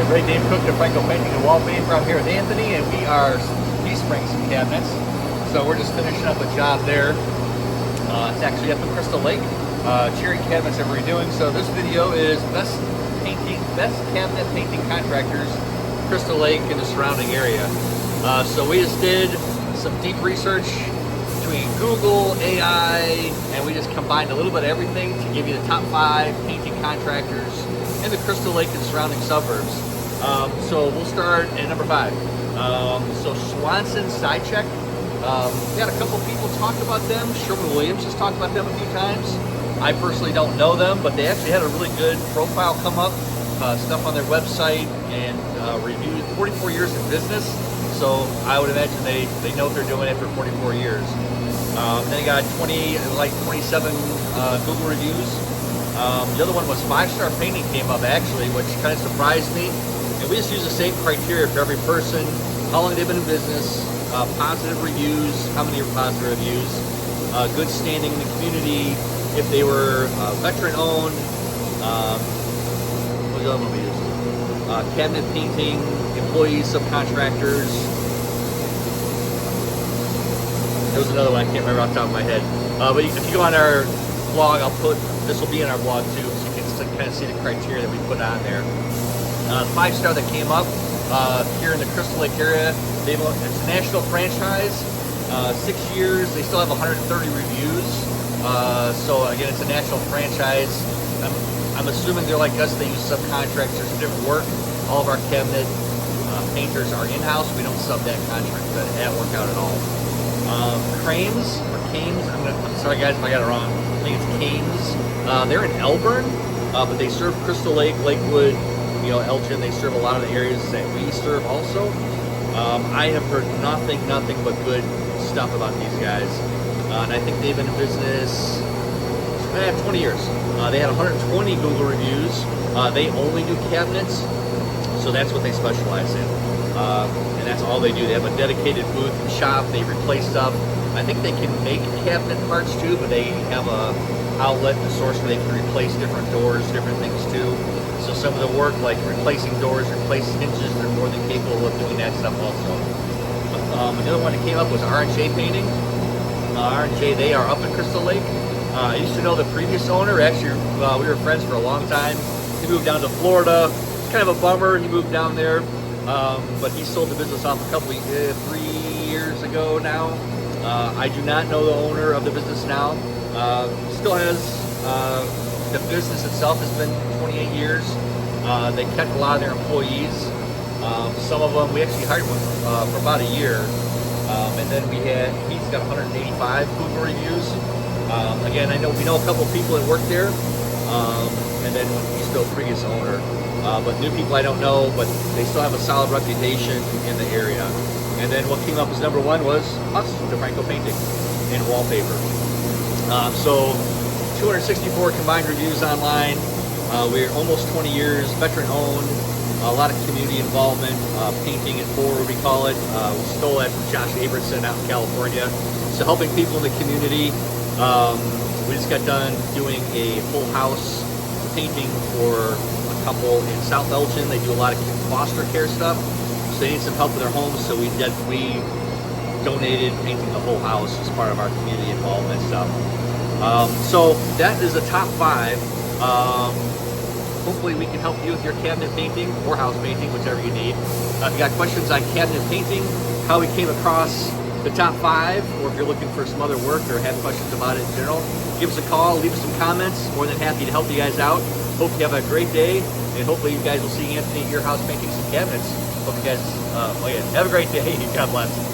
Ray Dave Cook, D'Franco Painting and Wallpaper. I'm here with Anthony, and we are de-spraying some cabinets. So we're just finishing up a job there. It's actually up in Crystal Lake. Cherry cabinets that we're redoing. So this video is best cabinet painting contractors, Crystal Lake and the surrounding area. So we just did some deep research between Google, AI, and we just combined a little bit of everything to give you the top 5 painting contractors in the Crystal Lake and surrounding suburbs. So we'll start at number 5. So Swanson Side Check. We had a couple people talk about them. Sherwin-Williams has talked about them a few times. I personally don't know them, but they actually had a really good profile come up, stuff on their website, and reviewed 44 years in business. So I would imagine they know what they're doing after 44 years. Then they got 27 Google reviews. The other one was 5-star painting came up actually, which kind of surprised me. And we just use the same criteria for every person: how long they've been in business, positive reviews, how many are positive reviews, good standing in the community, if they were veteran owned, what was the other one we used? Cabinet painting, employees, subcontractors. There was another one I can't remember off the top of my head. But if you go on our blog, this will be in our blog too, so you can kind of see the criteria that we put on there. 5-star that came up here in the Crystal Lake area. It's a national franchise. 6 years. They still have 130 reviews. So again, it's a national franchise. I'm assuming they're like us. They use subcontractors to different work. All of our cabinet painters are in-house. We don't sub that contract. That work out at all. Crames or Cames. I'm sorry guys if I got it wrong. I think it's Cames. They're in Elburn, but they serve Crystal Lake, Lakewood, Elgin. They serve a lot of the areas that we serve also. I have heard nothing but good stuff about these guys. And I think they've been in business 20 years. They had 120 Google reviews. They only do cabinets, so that's what they specialize in. And that's all they do. They have a dedicated booth and shop. They replace stuff. I think they can make cabinet parts too, but they have a outlet, a source where they can replace different doors, different things too. So some of the work, like replacing doors, replacing hinges, they're more than capable of doing that stuff also. Another one that came up was R&J Painting. R&J, they are up in Crystal Lake. I used to know the previous owner. Actually, we were friends for a long time. He moved down to Florida. It's kind of a bummer. He moved down there, but he sold the business off 3 years ago now. I do not know the owner of the business now. Still has the business itself has been 28 years. They kept a lot of their employees. Some of them, we actually hired one for about a year. And then he's got 185 Google reviews. Again, we know a couple of people that work there. And then he's still a previous owner. But new people I don't know, but they still have a solid reputation in the area. And then what came up as number 1 was us, D'Franco Painting and Wallpaper. So 264 combined reviews online. We're almost 20 years, veteran owned, a lot of community involvement, painting it forward we call it. We stole that from Josh Abramson out in California. So helping people in the community. We just got done doing a full house painting for a couple in South Elgin. They do a lot of foster care stuff. So they need some help with their homes, so we donated painting the whole house as part of our community involvement stuff. So that is the top 5. Hopefully we can help you with your cabinet painting or house painting, whichever you need. If you got questions on cabinet painting, how we came across the top 5, or if you're looking for some other work or have questions about it in general, give us a call, leave us some comments. More than happy to help you guys out. Hope you have a great day, and hopefully you guys will see Anthony at your house painting some cabinets. Hope you guys have a great day. God bless.